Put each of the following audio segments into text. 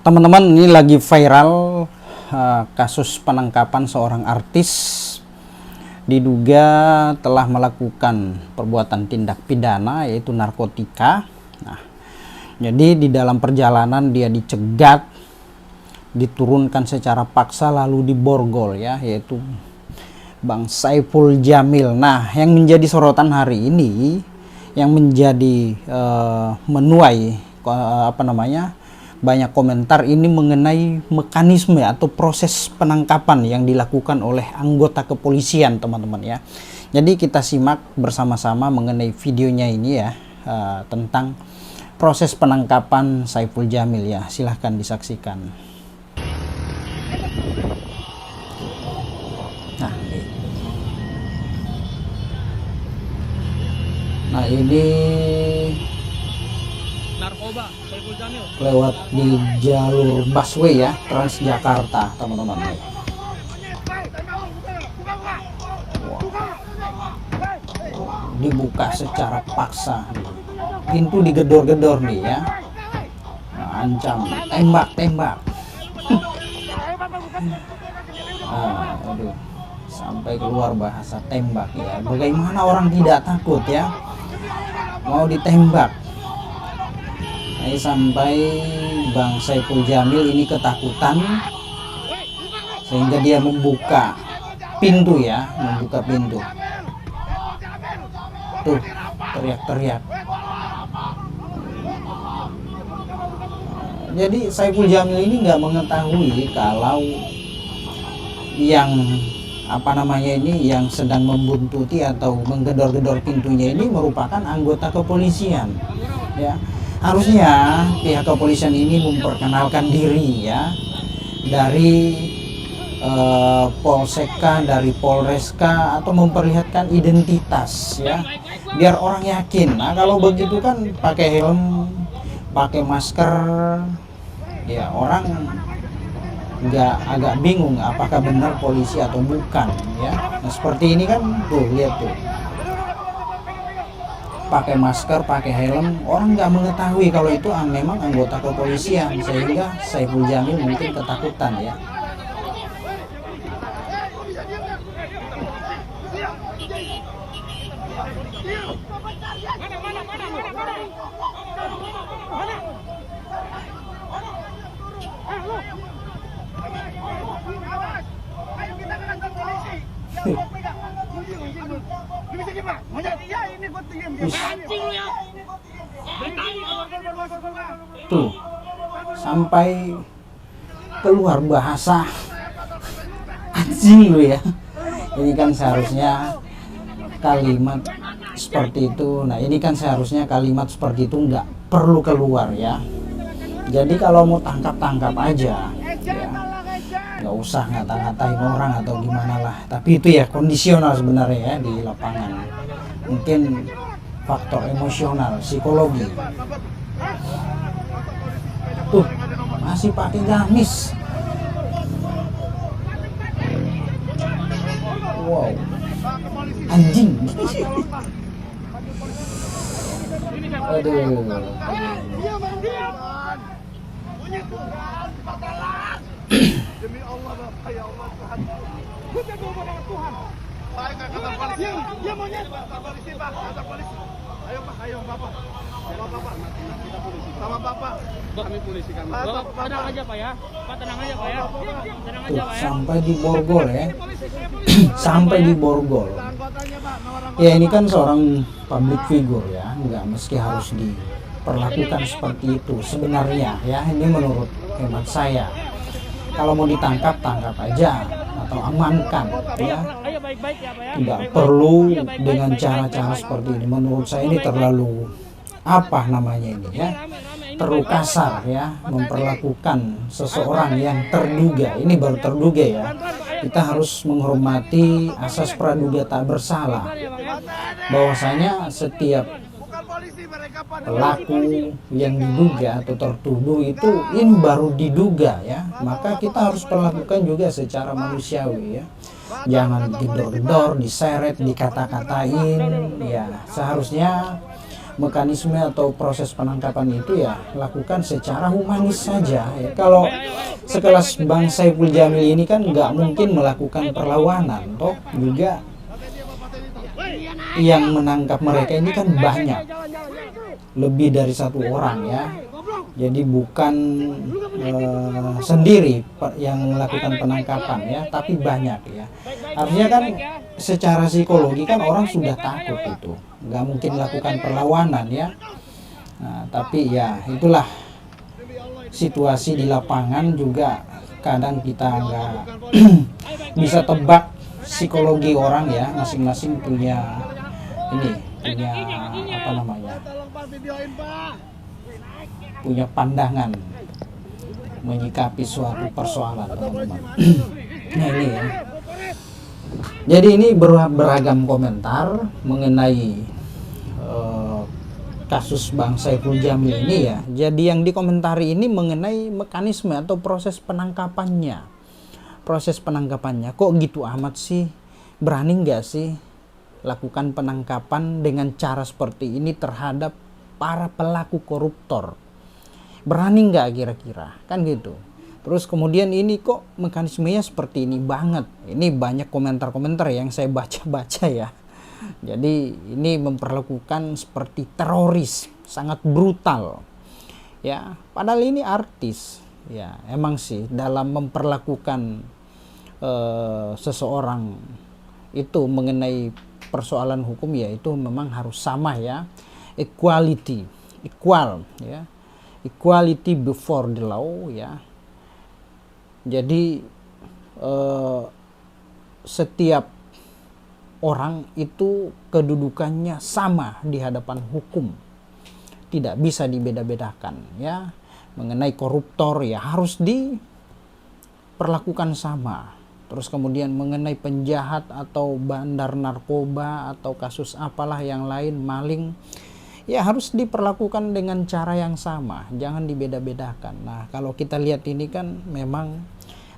Teman-teman, ini lagi viral kasus penangkapan seorang artis diduga telah melakukan perbuatan tindak pidana yaitu narkotika. Nah, jadi di dalam perjalanan dia dicegat, diturunkan secara paksa lalu diborgol ya, yaitu Bang Saiful Djamil. Nah, yang menjadi sorotan hari ini, yang menjadi menuai banyak komentar ini mengenai mekanisme atau proses penangkapan yang dilakukan oleh anggota kepolisian, teman-teman ya. Jadi kita simak bersama-sama mengenai videonya ini ya, tentang proses penangkapan Saiful Djamil ya. Silahkan disaksikan. Nah ini narkoba Saiful Djamil lewat di jalur busway ya, Transjakarta, teman-teman. Dibuka secara paksa, pintu digedor-gedor nih ya. Nah, ancam tembak. Aduh, sampai keluar bahasa tembak ya. Bagaimana orang tidak takut ya, mau ditembak. Nah, sampai Bang Saiful Djamil ini ketakutan sehingga dia membuka pintu ya, tuh teriak-teriak. Jadi Saiful Djamil ini nggak mengetahui kalau yang yang sedang membuntuti atau menggedor-gedor pintunya ini merupakan anggota kepolisian ya. Harusnya pihak kepolisian ini memperkenalkan diri ya, dari Polseka, dari Polreska, atau memperlihatkan identitas ya, biar orang yakin. Nah kalau begitu kan pakai helm, pakai masker ya, orang agak bingung apakah benar polisi atau bukan ya. Nah seperti ini kan, tuh lihat tuh, pakai masker, pakai helm, orang nggak mengetahui kalau itu memang anggota kepolisian, sehingga Saiful Djamil mungkin ketakutan ya. Tuh, sampai keluar bahasa anjing lu ya. Ini kan seharusnya kalimat seperti itu. Nah ini kan seharusnya kalimat seperti itu nggak perlu keluar ya. Jadi kalau mau tangkap aja ya, nggak usah ngata-ngatain orang atau gimana lah. Tapi itu ya kondisional sebenarnya ya di lapangan. Mungkin faktor emosional, psikologi. Tuh, masih pakai gamis. Wow, anjing. Aduh. Demi Allah, Bapak, ya Allah, Tuhan. Kita berdoa dengan Tuhan. Baik, kata polisi. Dia maunya polisi, Pak. Kata polisi. Ayo, Pak. Ayo, Bapak. Sama Bapak. Sama Bapak. Kami polisi kami. Bapak tenang aja Pak ya. Pak tenang aja Pak ya. Tenang aja Pak ya. Sampai diborgol ya. Sampai diborgol. Ya ini kan seorang public figure ya, nggak meski harus diperlakukan seperti itu sebenarnya ya. Ini menurut hemat saya, kalau mau ditangkap, tangkap aja atau amankan ya. Tidak perlu dengan cara-cara seperti ini. Menurut saya ini terlalu terlalu kasar ya, memperlakukan seseorang yang terduga. Ini baru terduga ya. Kita harus menghormati asas praduga tak bersalah, bahwasanya setiap pelaku yang diduga atau tertuduh itu ini baru diduga ya, maka kita harus perlakukan juga secara manusiawi ya. Jangan gedor-gedor, diseret, dikata-katain ya. Seharusnya mekanisme atau proses penangkapan itu ya lakukan secara humanis saja ya. Kalau sekelas Bang Saiful Jamil ini kan nggak mungkin melakukan perlawanan, toh juga yang menangkap mereka ini kan banyak, lebih dari 1 orang ya. Jadi bukan sendiri yang melakukan penangkapan ya, tapi banyak ya. Artinya kan secara psikologi kan orang sudah takut itu, nggak mungkin melakukan perlawanan ya. Nah, tapi ya itulah situasi di lapangan juga kadang kita nggak bisa tebak psikologi orang ya, masing-masing punya apa namanya, punya pandangan menyikapi suatu persoalan, teman-teman. Nah ini ya. Jadi ini beragam komentar mengenai kasus Bang Saiful Jamil ini ya. Jadi yang dikomentari ini mengenai mekanisme atau proses penangkapannya. Proses penangkapannya kok gitu amat sih? Berani nggak sih lakukan penangkapan dengan cara seperti ini terhadap para pelaku koruptor? Berani nggak kira-kira? Kan gitu. Terus kemudian ini kok mekanismenya seperti ini banget. Ini banyak komentar-komentar yang saya baca-baca ya. Jadi ini memperlakukan seperti teroris, sangat brutal. Ya, padahal ini artis. Ya, emang sih dalam memperlakukan seseorang itu mengenai persoalan hukum ya itu memang harus sama ya. Equality, equal ya. Equality before the law ya. Jadi setiap orang itu kedudukannya sama di hadapan hukum, tidak bisa dibeda-bedakan ya. Mengenai koruptor ya harus diperlakukan sama. Terus kemudian mengenai penjahat atau bandar narkoba atau kasus apalah yang lain, maling, ya harus diperlakukan dengan cara yang sama, jangan dibeda-bedakan. Nah kalau kita lihat ini kan memang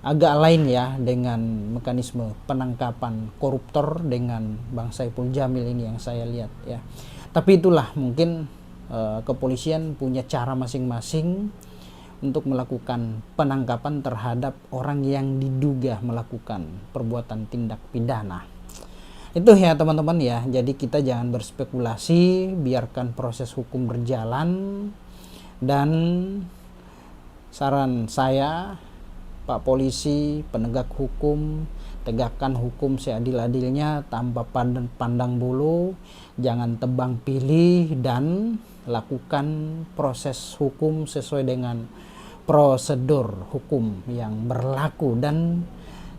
agak lain ya dengan mekanisme penangkapan koruptor dengan Bang Saiful Jamil ini yang saya lihat ya. Tapi itulah mungkin kepolisian punya cara masing-masing untuk melakukan penangkapan terhadap orang yang diduga melakukan perbuatan tindak pidana. Itu ya teman-teman ya. Jadi kita jangan berspekulasi, biarkan proses hukum berjalan. Dan saran saya, Pak Polisi, penegak hukum, tegakkan hukum seadil-adilnya tanpa pandang bulu, jangan tebang pilih, dan lakukan proses hukum sesuai dengan prosedur hukum yang berlaku dan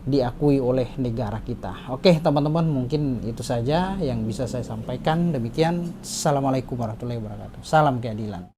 diakui oleh negara kita. Oke teman-teman, mungkin itu saja yang bisa saya sampaikan. Demikian, assalamualaikum warahmatullahi wabarakatuh. Salam keadilan.